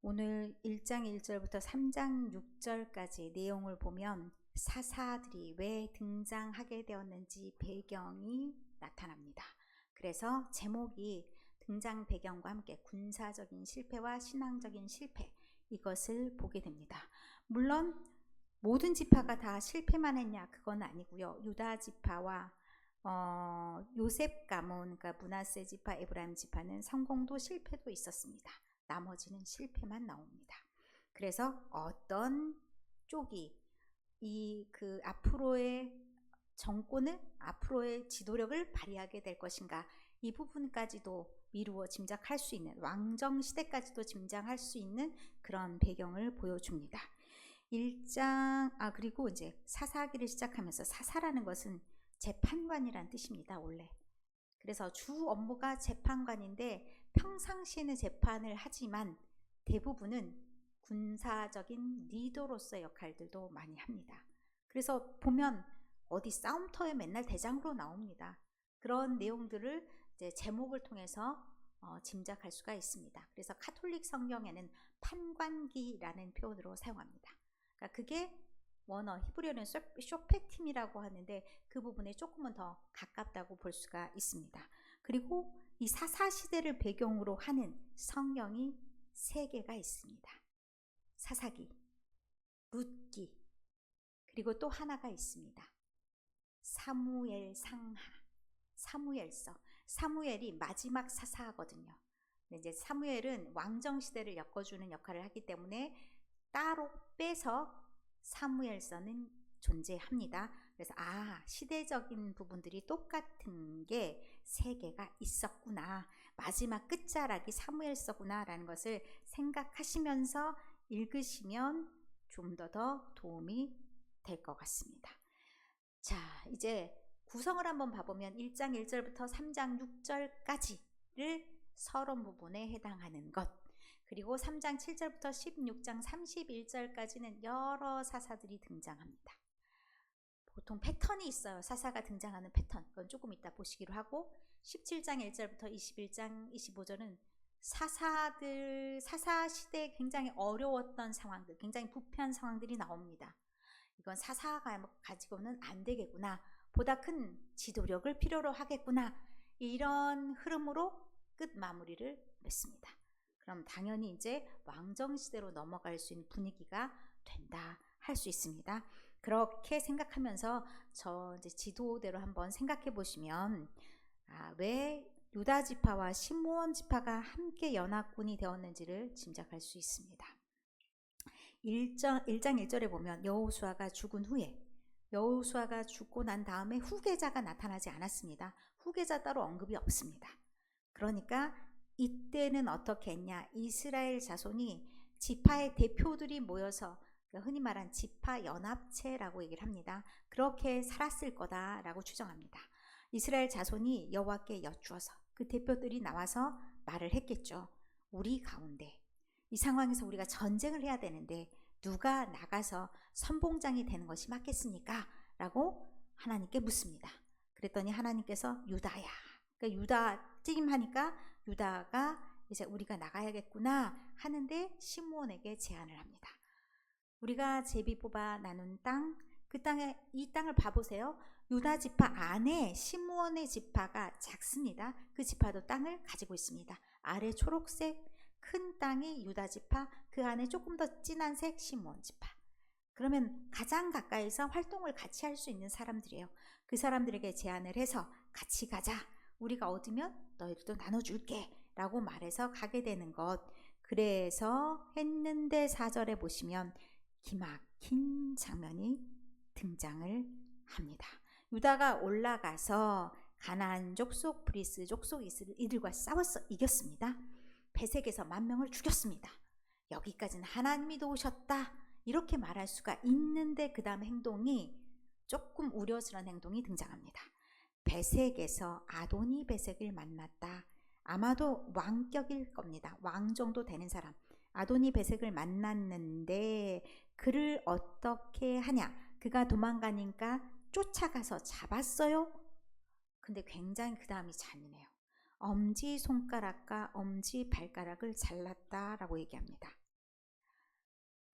오늘 1장 1절부터 3장 6절까지 내용을 보면 사사들이 왜 등장하게 되었는지 배경이 나타납니다. 그래서 제목이 등장 배경과 함께 군사적인 실패와 신앙적인 실패, 이것을 보게 됩니다. 물론 모든 지파가 다 실패만 했냐, 그건 아니고요. 유다 지파와 요셉 가문, 그러니까 므낫세 지파, 에브라임 지파는 성공도 실패도 있었습니다. 나머지는 실패만 나옵니다. 그래서 어떤 쪽이 그 앞으로의 정권을, 앞으로의 지도력을 발휘하게 될 것인가, 이 부분까지도 미루어 짐작할 수 있는, 왕정 시대까지도 짐작할 수 있는 그런 배경을 보여줍니다. 1장, 그리고 이제 사사기를 시작하면서, 사사라는 것은 재판관이란 뜻입니다, 원래. 그래서 주 업무가 재판관인데 평상시에는 재판을 하지만 대부분은 군사적인 리더로서의 역할들도 많이 합니다. 그래서 보면 어디 싸움터에 맨날 대장으로 나옵니다. 그런 내용들을 이제 제목을 통해서 짐작할 수가 있습니다. 그래서 카톨릭 성경에는 판관기라는 표현으로 사용합니다. 그러니까 그게 원어 히브리어는 쇼페팀이라고 하는데 그 부분에 조금은 더 가깝다고 볼 수가 있습니다. 그리고 이 사사시대를 배경으로 하는 성경이 3개가 있습니다. 사사기, 룻기, 그리고 또 하나가 있습니다. 사무엘상하, 사무엘서. 사무엘이 마지막 사사거든요. 이제 사무엘은 왕정시대를 엮어주는 역할을 하기 때문에 따로 빼서 사무엘서는 존재합니다. 그래서 시대적인 부분들이 똑같은 게 3개가 있었구나, 마지막 끝자락이 사무엘서구나 라는 것을 생각하시면서 읽으시면 좀 더 도움이 될 것 같습니다. 자, 이제 구성을 한번 봐보면 1장 1절부터 3장 6절까지를 서론 부분에 해당하는 것, 그리고 3장 7절부터 16장 31절까지는 여러 사사들이 등장합니다. 보통 패턴이 있어요. 사사가 등장하는 패턴. 그건 조금 이따 보시기로 하고, 17장 1절부터 21장 25절은 사사 시대에 굉장히 어려웠던 상황들, 굉장히 부패한 상황들이 나옵니다. 이건 사사가 가지고는 안 되겠구나, 보다 큰 지도력을 필요로 하겠구나, 이런 흐름으로 끝 마무리를 맺습니다. 그럼 당연히 이제 왕정시대로 넘어갈 수 있는 분위기가 된다 할 수 있습니다. 그렇게 생각하면서 저 이제 지도대로 한번 생각해 보시면 왜 유다 지파와 시므온 지파가 함께 연합군이 되었는지를 짐작할 수 있습니다. 1장 1절에 보면 여호수아가 죽은 후에, 여호수아가 죽고 난 다음에 후계자가 나타나지 않았습니다. 후계자 따로 언급이 없습니다. 그러니까 이때는 어떻게 했냐, 이스라엘 자손이 지파의 대표들이 모여서 흔히 말한 지파연합체라고 얘기를 합니다. 그렇게 살았을 거다라고 추정합니다. 이스라엘 자손이 여호와께 여쭈어서 그 대표들이 나와서 말을 했겠죠. 우리 가운데 이 상황에서 우리가 전쟁을 해야 되는데 누가 나가서 선봉장이 되는 것이 맞겠습니까? 라고 하나님께 묻습니다. 그랬더니 하나님께서 유다야, 그러니까 유다 찜하니까 유다가 이제 우리가 나가야겠구나 하는데 시므온에게 제안을 합니다. 우리가 제비 뽑아 나눈 땅, 그 땅에, 이 땅을 봐보세요. 유다 지파 안에 시므온의 지파가 작습니다. 그 지파도 땅을 가지고 있습니다. 아래 초록색 큰 땅이 유다 지파, 그 안에 조금 더 진한 색 시므온 지파. 그러면 가장 가까이서 활동을 같이 할 수 있는 사람들이에요. 그 사람들에게 제안을 해서 같이 가자, 우리가 얻으면 너희들도 나눠줄게 라고 말해서 가게 되는 것. 그래서 했는데 4절에 보시면 기막힌 장면이 등장을 합니다. 유다가 올라가서 가나안 족속, 브리스 족속 이들과 싸워서 이겼습니다. 베색에서 10,000명을 죽였습니다. 여기까지는 하나님이 도우셨다, 이렇게 말할 수가 있는데 그 다음 행동이 조금 우려스러운 행동이 등장합니다. 베색에서 아도니 베색을 만났다. 아마도 왕격일 겁니다. 왕 정도 되는 사람, 아도니 베색을 만났는데 그를 어떻게 하냐, 그가 도망가니까 쫓아가서 잡았어요. 근데 굉장히 그 다음이 잔인해요. 엄지손가락과 엄지발가락을 잘랐다라고 얘기합니다.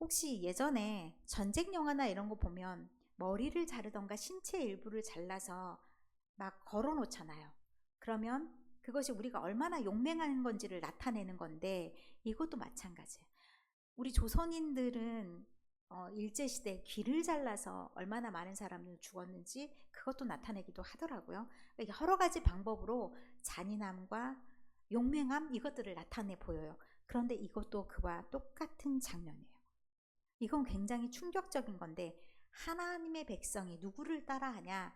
혹시 예전에 전쟁 영화나 이런 거 보면 머리를 자르던가 신체 일부를 잘라서 막 걸어 놓잖아요. 그러면 그것이 우리가 얼마나 용맹한 건지를 나타내는 건데, 이것도 마찬가지예요. 우리 조선인들은 일제시대 귀를 잘라서 얼마나 많은 사람들 죽었는지 그것도 나타내기도 하더라고요. 그러니까 여러 가지 방법으로 잔인함과 용맹함, 이것들을 나타내 보여요. 그런데 이것도 그와 똑같은 장면이에요. 이건 굉장히 충격적인 건데, 하나님의 백성이 누구를 따라하냐?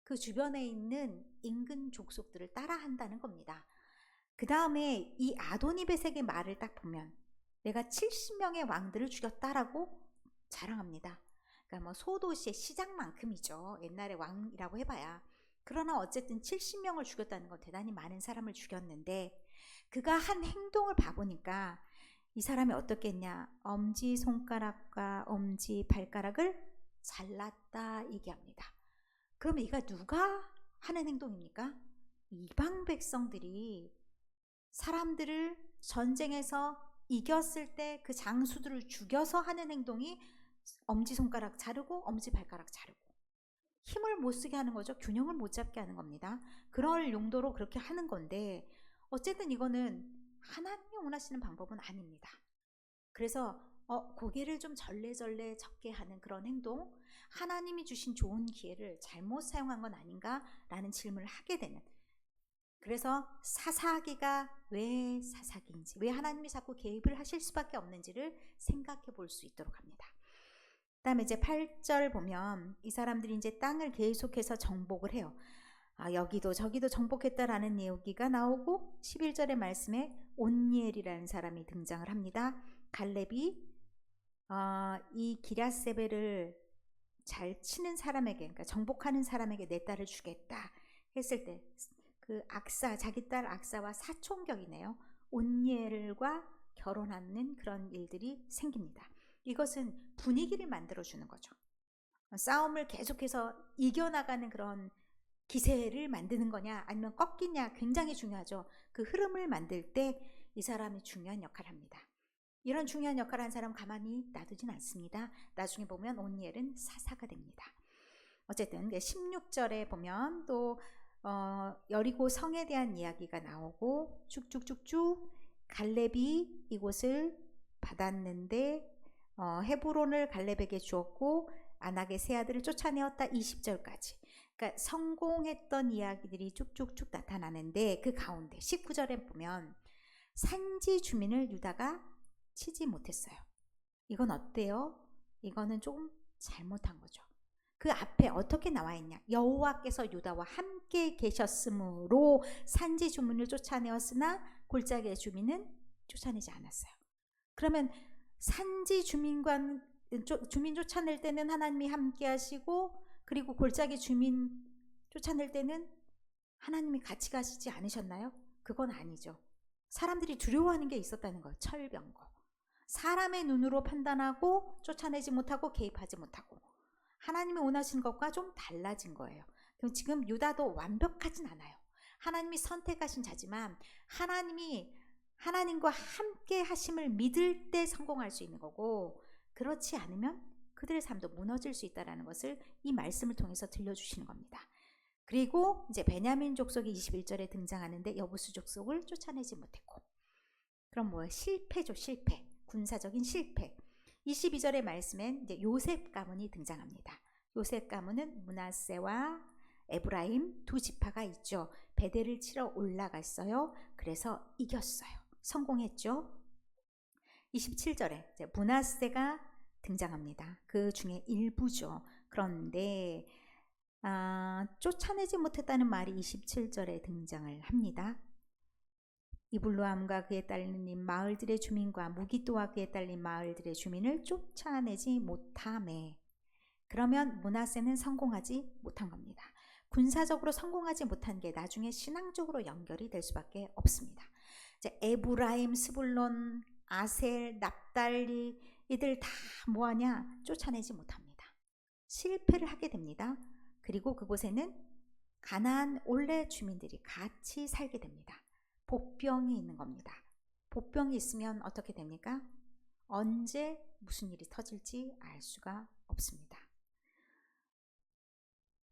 그 주변에 있는 인근 족속들을 따라한다는 겁니다. 그 다음에 이 아도니베섹의 말을 딱 보면 내가 70명의 왕들을 죽였다라고 자랑합니다. 그러니까 뭐 소도시의 시장만큼이죠. 옛날에 왕이라고 해봐야. 그러나 어쨌든 70명을 죽였다는 건 대단히 많은 사람을 죽였는데, 그가 한 행동을 봐보니까 이 사람이 어떻게 했냐? 엄지손가락과 엄지발가락을 잘랐다 얘기합니다. 그러면 이가 누가 하는 행동입니까? 이방 백성들이 사람들을 전쟁에서 이겼을 때 그 장수들을 죽여서 하는 행동이 엄지손가락 자르고 엄지발가락 자르고, 힘을 못 쓰게 하는 거죠. 균형을 못 잡게 하는 겁니다. 그럴 용도로 그렇게 하는 건데, 어쨌든 이거는 하나님이 원하시는 방법은 아닙니다. 그래서 고개를 좀 절레절레 적게 하는 그런 행동, 하나님이 주신 좋은 기회를 잘못 사용한 건 아닌가라는 질문을 하게 되는, 그래서 사사기가 왜 사사기인지, 왜 하나님이 자꾸 개입을 하실 수밖에 없는지를 생각해 볼 수 있도록 합니다. 그 다음에 이제 8절 보면 이 사람들이 이제 땅을 계속해서 정복을 해요. 여기도 저기도 정복했다라는 얘기가 나오고, 11절의 말씀에 온니엘이라는 사람이 등장을 합니다. 갈렙이 이 기랴세벨을 잘 치는 사람에게, 그러니까 정복하는 사람에게 내 딸을 주겠다 했을 때, 그 악사, 자기 딸 악사와 사촌격이네요. 온니엘과 결혼하는 그런 일들이 생깁니다. 이것은 분위기를 만들어주는 거죠. 싸움을 계속해서 이겨나가는 그런 기세를 만드는 거냐 아니면 꺾이냐 굉장히 중요하죠. 그 흐름을 만들 때 이 사람이 중요한 역할을 합니다. 이런 중요한 역할을 한 사람 가만히 놔두진 않습니다. 나중에 보면 온니엘은 사사가 됩니다. 어쨌든 16절에 보면 또 여리고 성에 대한 이야기가 나오고, 쭉쭉쭉쭉 갈렙이 이곳을 받았는데 헤브론을 갈렙에게 주었고 아낙의 세 아들을 쫓아내었다. 20절까지. 그러니까 성공했던 이야기들이 쭉쭉쭉 나타나는데, 그 가운데 19절에 보면 산지 주민을 유다가 치지 못했어요. 이건 어때요? 이거는 조금 잘못한 거죠. 그 앞에 어떻게 나와 있냐? 여호와께서 유다와 함께 계셨으므로 산지 주민을 쫓아내었으나 골짜기의 주민은 쫓아내지 않았어요. 그러면 산지 주민 쫓아낼 때는 하나님이 함께 하시고, 그리고 골짜기 주민 쫓아낼 때는 하나님이 같이 가시지 않으셨나요? 그건 아니죠. 사람들이 두려워하는 게 있었다는 거예요. 철병거. 사람의 눈으로 판단하고 쫓아내지 못하고 개입하지 못하고, 하나님이 원하시는 것과 좀 달라진 거예요. 그럼 지금 유다도 완벽하진 않아요. 하나님이 선택하신 자지만 하나님과 함께 하심을 믿을 때 성공할 수 있는 거고, 그렇지 않으면 그들의 삶도 무너질 수 있다는 것을 이 말씀을 통해서 들려주시는 겁니다. 그리고 이제 베냐민 족속이 21절에 등장하는데 여부수 족속을 쫓아내지 못했고, 그럼 뭐예요? 실패죠. 실패. 군사적인 실패. 22절의 말씀엔 이제 요셉 가문이 등장합니다. 요셉 가문은 므낫세와 에브라임 두 지파가 있죠. 베델을 치러 올라갔어요. 그래서 이겼어요. 성공했죠. 27절에 이제 므낫세가 등장합니다. 그 중에 일부죠. 그런데 쫓아내지 못했다는 말이 27절에 등장을 합니다. 이블로함과 그에 딸린 마을들의 주민과 무기또와 그에 딸린 마을들의 주민을 쫓아내지 못하매, 그러면 므낫세는 성공하지 못한 겁니다. 군사적으로 성공하지 못한 게 나중에 신앙적으로 연결이 될 수밖에 없습니다. 이제 에브라임, 스불론, 아셀, 납달리 이들 다 뭐하냐? 쫓아내지 못합니다. 실패를 하게 됩니다. 그리고 그곳에는 가나안 원래 주민들이 같이 살게 됩니다. 복병이 있는 겁니다. 복병이 있으면 어떻게 됩니까? 언제 무슨 일이 터질지 알 수가 없습니다.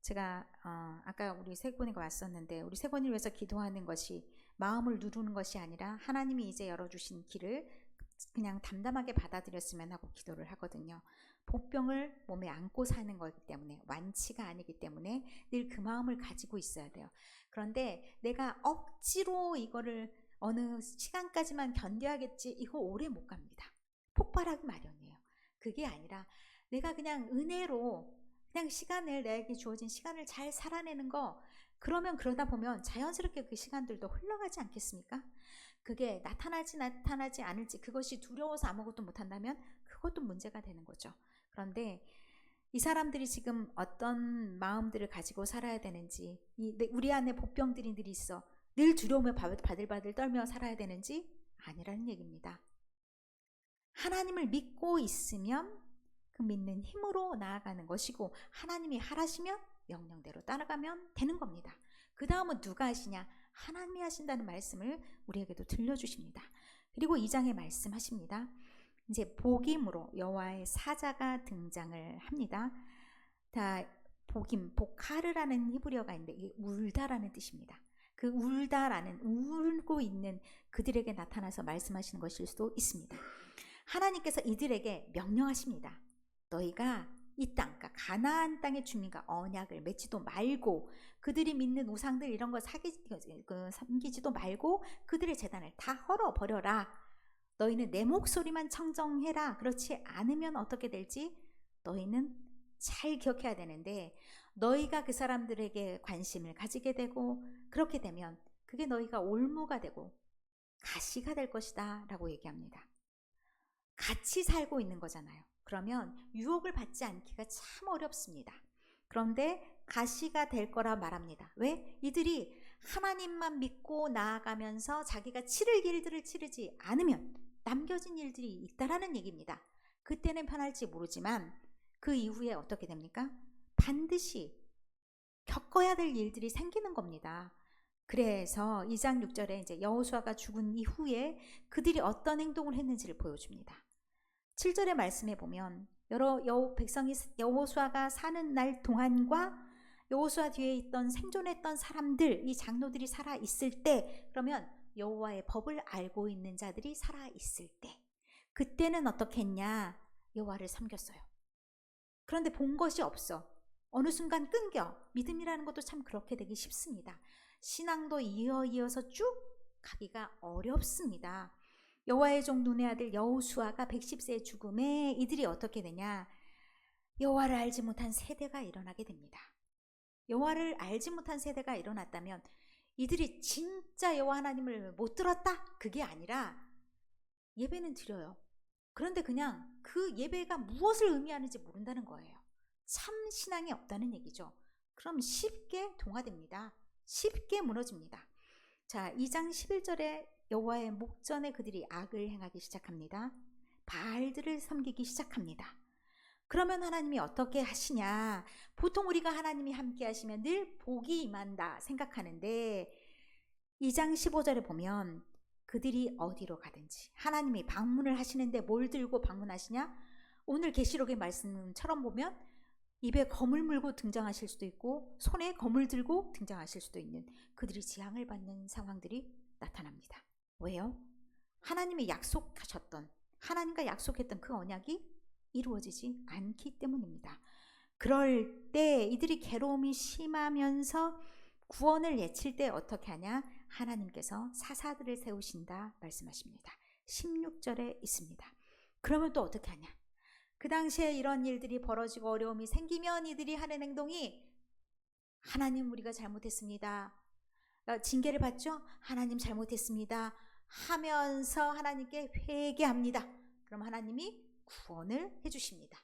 제가 아까 우리 세곤이가 왔었는데 우리 세곤이를 위해서 기도하는 것이 마음을 누르는 것이 아니라 하나님이 이제 열어주신 길을 그냥 담담하게 받아들였으면 하고 기도를 하거든요. 복병을 몸에 안고 사는 거기 때문에, 완치가 아니기 때문에 늘 그 마음을 가지고 있어야 돼요. 그런데 내가 억지로 이거를 어느 시간까지만 견뎌야겠지, 이거 오래 못 갑니다. 폭발하기 마련이에요. 그게 아니라 내가 그냥 은혜로 그냥 시간을, 내게 주어진 시간을 잘 살아내는 거, 그러면 그러다 보면 자연스럽게 그 시간들도 흘러가지 않겠습니까? 그게 나타나지 않을지, 그것이 두려워서 아무것도 못한다면 그것도 문제가 되는 거죠. 그런데 이 사람들이 지금 어떤 마음들을 가지고 살아야 되는지, 우리 안에 복병들이 늘 있어 늘 두려움에 바들바들 떨며 살아야 되는지 아니라는 얘기입니다. 하나님을 믿고 있으면 그 믿는 힘으로 나아가는 것이고, 하나님이 하라시면 명령대로 따라가면 되는 겁니다. 그 다음은 누가 하시냐? 하나님이 하신다는 말씀을 우리에게도 들려주십니다. 그리고 2장에 말씀하십니다. 이제 복임으로 여호와의 사자가 등장을 합니다. 복임, 보카르라는 히브리어가 있는데 이게 울다라는 뜻입니다. 그 울다라는, 울고 있는 그들에게 나타나서 말씀하시는 것일 수도 있습니다. 하나님께서 이들에게 명령하십니다. 너희가 이 땅, 그러니까 가나안 땅의 주민과 언약을 맺지도 말고, 그들이 믿는 우상들 이런 거 섬기지도 말고 그들의 제단을 다 헐어버려라. 너희는 내 목소리만 청정해라. 그렇지 않으면 어떻게 될지 너희는 잘 기억해야 되는데, 너희가 그 사람들에게 관심을 가지게 되고, 그렇게 되면 그게 너희가 올무가 되고 가시가 될 것이다 라고 얘기합니다. 같이 살고 있는 거잖아요. 그러면 유혹을 받지 않기가 참 어렵습니다. 그런데 가시가 될 거라 말합니다. 왜? 이들이 하나님만 믿고 나아가면서 자기가 치를 일들을 치르지 않으면 남겨진 일들이 있다라는 얘기입니다. 그때는 편할지 모르지만 그 이후에 어떻게 됩니까? 반드시 겪어야 될 일들이 생기는 겁니다. 그래서 2장 6절에 이제 여호수아가 죽은 이후에 그들이 어떤 행동을 했는지를 보여줍니다. 7절의 말씀에 보면 백성이 여호수아가 사는 날 동안과 여호수아 뒤에 있던 생존했던 사람들, 이 장로들이 살아 있을 때, 그러면 여호와의 법을 알고 있는 자들이 살아 있을 때, 그때는 어떻게 했냐? 여호와를 섬겼어요. 그런데 본 것이 없어. 어느 순간 끊겨. 믿음이라는 것도 참 그렇게 되기 쉽습니다. 신앙도 이어서 쭉 가기가 어렵습니다. 여호와의 종 눈의 아들 여호수아가 110세의 죽음에 이들이 어떻게 되냐? 여호와를 알지 못한 세대가 일어나게 됩니다. 여호와를 알지 못한 세대가 일어났다면 이들이 진짜 여호와 하나님을 못 들었다? 그게 아니라 예배는 드려요. 그런데 그냥 그 예배가 무엇을 의미하는지 모른다는 거예요. 참 신앙이 없다는 얘기죠. 그럼 쉽게 동화됩니다. 쉽게 무너집니다. 자, 2장 11절에 여호와의 목전에 그들이 악을 행하기 시작합니다. 바알들을 섬기기 시작합니다. 그러면 하나님이 어떻게 하시냐? 보통 우리가 하나님이 함께 하시면 늘 복이 임한다 생각하는데, 2장 15절에 보면 그들이 어디로 가든지 하나님이 방문을 하시는데 뭘 들고 방문하시냐? 오늘 계시록의 말씀처럼 보면 입에 검을 물고 등장하실 수도 있고 손에 검을 들고 등장하실 수도 있는, 그들이 재앙을 받는 상황들이 나타납니다. 왜요? 하나님이 약속하셨던, 하나님과 약속했던 그 언약이 이루어지지 않기 때문입니다. 그럴 때 이들이 괴로움이 심하면서 구원을 예칠 때 어떻게 하냐? 하나님께서 사사들을 세우신다 말씀하십니다. 16절에 있습니다. 그러면 또 어떻게 하냐? 그 당시에 이런 일들이 벌어지고 어려움이 생기면 이들이 하는 행동이, 하나님 우리가 잘못했습니다. 징계를 받죠? 하나님 잘못했습니다 하면서 하나님께 회개합니다. 그럼 하나님이 구원을 해주십니다.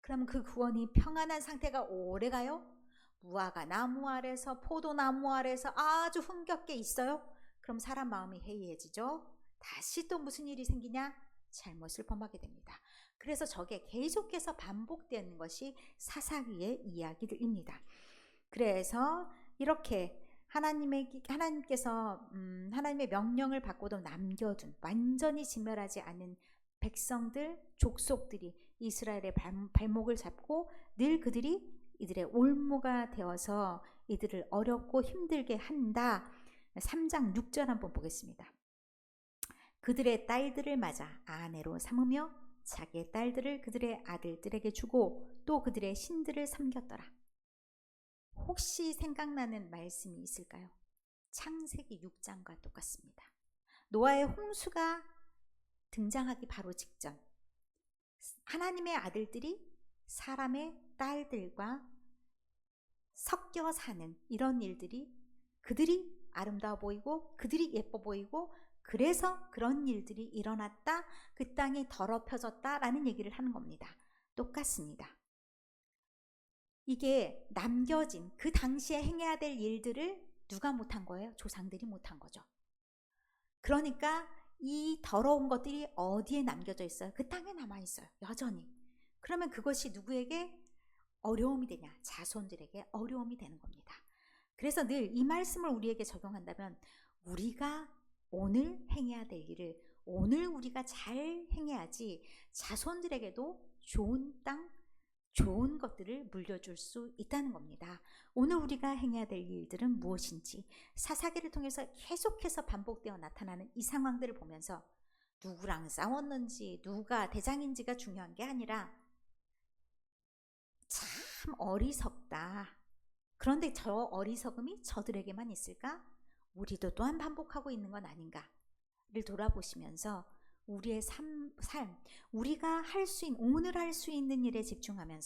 그럼 그 구원이 평안한 상태가 오래가요? 무화과 나무 아래서, 포도나무 아래서 아주 흥겹게 있어요? 그럼 사람 마음이 해이해지죠. 다시 또 무슨 일이 생기냐? 잘못을 범하게 됩니다. 그래서 저게 계속해서 반복되는 것이 사사기의 이야기들입니다. 그래서 이렇게 하나님께서 하나님의 명령을 받고도 남겨둔, 완전히 진멸하지 않은 백성들, 족속들이 이스라엘의 발목을 잡고 늘 그들이 이들의 올무가 되어서 이들을 어렵고 힘들게 한다. 3장 6절 한번 보겠습니다. 그들의 딸들을 맞아 아내로 삼으며 자기의 딸들을 그들의 아들들에게 주고 또 그들의 신들을 섬겼더라. 혹시 생각나는 말씀이 있을까요? 창세기 6장과 똑같습니다. 노아의 홍수가 등장하기 바로 직전 하나님의 아들들이 사람의 딸들과 섞여 사는 이런 일들이 그들이 아름다워 보이고 그들이 예뻐 보이고 그래서 그런 일들이 일어났다. 그 땅이 더럽혀졌다라는 얘기를 하는 겁니다. 똑같습니다. 이게 남겨진 그 당시에 행해야 될 일들을 누가 못한 거예요? 조상들이 못한 거죠. 그러니까 이 더러운 것들이 어디에 남겨져 있어요? 그 땅에 남아 있어요. 여전히. 그러면 그것이 누구에게 어려움이 되냐? 자손들에게 어려움이 되는 겁니다. 그래서 늘 이 말씀을 우리에게 적용한다면 우리가 오늘 행해야 될 일을 오늘 우리가 잘 행해야지 자손들에게도 좋은 땅, 좋은 것들을 물려줄 수 있다는 겁니다. 오늘 우리가 행해야 될 일들은 무엇인지 사사기를 통해서 계속해서 반복되어 나타나는 이 상황들을 보면서 누구랑 싸웠는지 누가 대장인지가 중요한 게 아니라 참 어리석다. 그런데 저 어리석음이 저들에게만 있을까? 우리도 또한 반복하고 있는 건 아닌가를 돌아보시면서 우리의 삶, 우리가 할 수 있는 오늘 할 수 있는 일에 집중하면서